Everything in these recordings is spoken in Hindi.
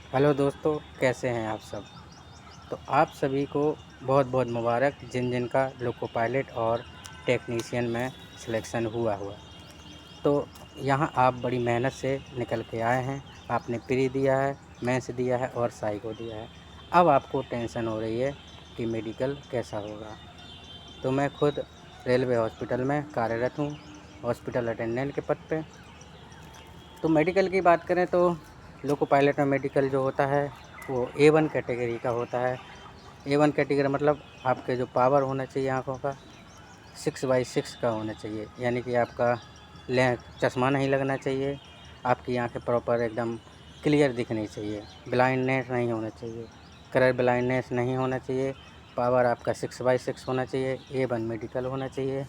हेलो दोस्तों, कैसे हैं आप सब। तो आप सभी को बहुत बहुत मुबारक जिन जिन का लोको पायलट और टेक्नीशियन में सिलेक्शन हुआ। तो यहाँ आप बड़ी मेहनत से निकल के आए हैं। आपने प्री दिया है, मेंस दिया है और साइको दिया है। अब आपको टेंशन हो रही है कि मेडिकल कैसा होगा। तो मैं खुद रेलवे हॉस्पिटल में कार्यरत हूँ, हॉस्पिटल अटेंडेंट के पद पे। तो मेडिकल की बात करें तो लोको पायलट में मेडिकल जो होता है वो A1 कैटेगरी का होता है। A1 कैटेगरी मतलब आपके जो पावर होना चाहिए आँखों का 6/6 का होना चाहिए, यानी कि आपका चश्मा नहीं लगना चाहिए, आपकी आँखें प्रॉपर एकदम क्लियर दिखनी चाहिए, ब्लाइंडनेस नहीं होना चाहिए, कलर ब्लाइंडनेस नहीं होना चाहिए, पावर आपका 6/6 होना चाहिए, A1 मेडिकल होना चाहिए।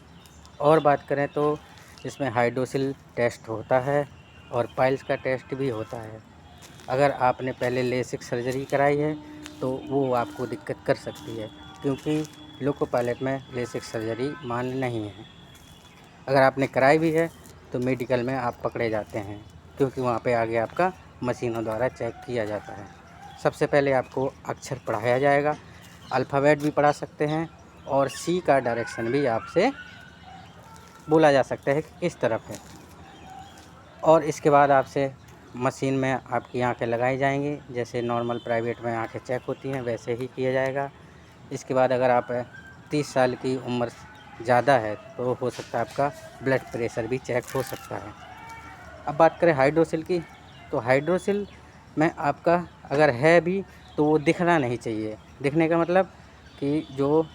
और बात करें तो इसमें हाइड्रोसिल टेस्ट होता है और पाइल्स का टेस्ट भी होता है। अगर आपने पहले लेसिक सर्जरी कराई है तो वो आपको दिक्कत कर सकती है, क्योंकि लोको पायलट में लेसिक सर्जरी मान्य नहीं है। अगर आपने कराई भी है तो मेडिकल में आप पकड़े जाते हैं, क्योंकि वहाँ पे आगे आपका मशीनों द्वारा चेक किया जाता है। सबसे पहले आपको अक्षर पढ़ाया जाएगा, अल्फ़ाबेट भी पढ़ा सकते हैं और सी का डायरेक्शन भी आपसे बोला जा सकता है कि किस तरफ है। और इसके बाद आपसे मशीन में आपकी आँखें लगाई जाएंगी, जैसे नॉर्मल प्राइवेट में आँखें चेक होती हैं वैसे ही किया जाएगा। इसके बाद अगर आप 30 साल की उम्र ज़्यादा है तो हो सकता है आपका ब्लड प्रेशर भी चेक हो सकता है। अब बात करें हाइड्रोसिल की, तो हाइड्रोसिल में आपका अगर है भी तो वो दिखना नहीं चाहिए। दिखने का मतलब कि जो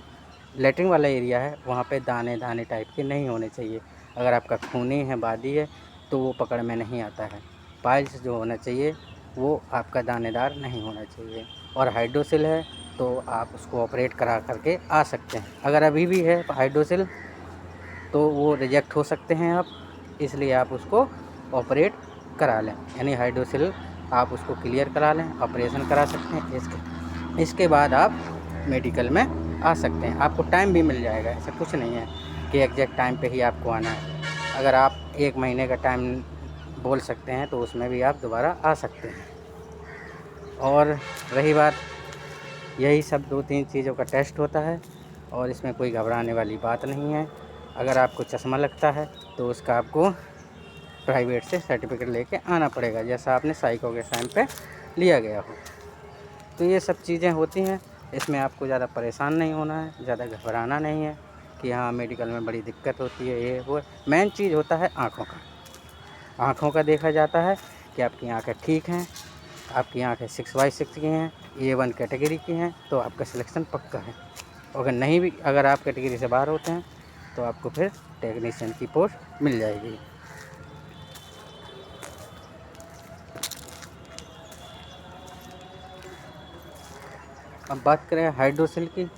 लेटरिन वाला एरिया है वहाँ पे दाने दाने टाइप के नहीं होने चाहिए। अगर आपका खूनी है, बादी है, तो वो पकड़ में नहीं आता है। पाइल्स जो होना चाहिए वो आपका दानेदार नहीं होना चाहिए। और हाइड्रोसिल है तो आप उसको ऑपरेट करा करके आ सकते हैं। अगर अभी भी है हाइड्रोसिल तो वो रिजेक्ट हो सकते हैं आप, इसलिए आप उसको ऑपरेट करा लें, यानी हाइड्रोसिल आप उसको क्लियर करा लें, ऑपरेशन करा सकते हैं। इसके बाद आप मेडिकल में आ सकते हैं। आपको टाइम भी मिल जाएगा, ऐसा कुछ नहीं है कि एग्जैक्ट टाइम पे ही आपको आना है। अगर आप 1 महीने का टाइम बोल सकते हैं तो उसमें भी आप दोबारा आ सकते हैं। और रही बात, यही सब 2-3 चीज़ों का टेस्ट होता है और इसमें कोई घबराने वाली बात नहीं है। अगर आपको चश्मा लगता है तो उसका आपको प्राइवेट से सर्टिफिकेट लेके आना पड़ेगा, जैसा आपने साइको के टाइम पे लिया गया हो। तो ये सब चीज़ें होती हैं, इसमें आपको ज़्यादा परेशान नहीं होना है, ज़्यादा घबराना नहीं है कि हाँ मेडिकल में बड़ी दिक्कत होती है, ये वो। मेन चीज़ होता है आँखों का। आँखों का देखा जाता है कि आपकी आँखें ठीक हैं, आपकी आँखें 6/6 की हैं, A1 कैटेगरी की हैं, तो आपका सिलेक्शन पक्का है। अगर नहीं भी, अगर आप कैटेगरी से बाहर होते हैं तो आपको फिर टेक्नीशियन की पोस्ट मिल जाएगी। अब बात करें हाइड्रोसिल की।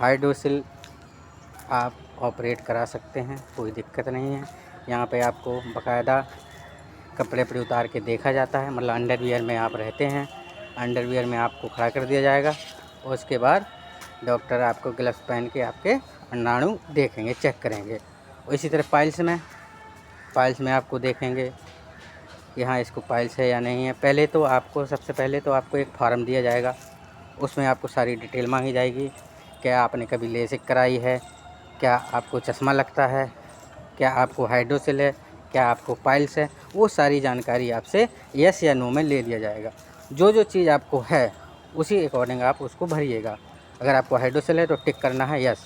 हाइड्रोसिल आप ऑपरेट करा सकते हैं, कोई दिक्कत नहीं है। यहाँ पे आपको बाकायदा कपड़े पर उतार के देखा जाता है, मतलब अंडरवियर में आप रहते हैं, अंडरवियर में आपको खड़ा कर दिया जाएगा और उसके बाद डॉक्टर आपको ग्लव्स पहन के आपके अंडाणु देखेंगे, चेक करेंगे। और इसी तरह पाइल्स में आपको देखेंगे कि हाँ इसको पाइल्स है या नहीं है। सबसे पहले तो आपको एक फार्म दिया जाएगा, उसमें आपको सारी डिटेल मांगी जाएगी। क्या आपने कभी लेसिक कराई है, क्या आपको चश्मा लगता है, क्या आपको हाइड्रोसिल है, क्या आपको पाइल्स है, वो सारी जानकारी आपसे यस या नो में ले लिया जाएगा। जो जो चीज़ आपको है उसी अकॉर्डिंग आप उसको भरिएगा। अगर आपको हाइड्रोसिल है तो टिक करना है यस,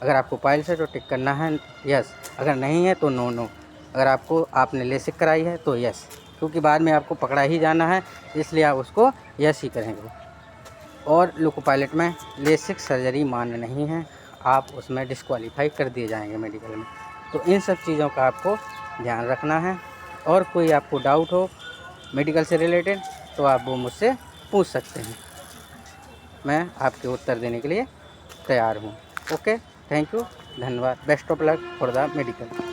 अगर आपको पाइल्स है तो टिक करना है यस, अगर नहीं है तो नो नो, अगर आपने लेसिक कराई है तो यस, क्योंकि बाद में आपको पकड़ा ही जाना है, इसलिए आप उसको यस ही करेंगे। और लोको पायलट में लेसिक सर्जरी मान्य नहीं है, आप उसमें डिस्क्वालीफाई कर दिए जाएंगे मेडिकल में। तो इन सब चीज़ों का आपको ध्यान रखना है। और कोई आपको डाउट हो मेडिकल से रिलेटेड तो आप वो मुझसे पूछ सकते हैं, मैं आपके उत्तर देने के लिए तैयार हूँ। ओके, थैंक यू, धन्यवाद, best of luck for the medical.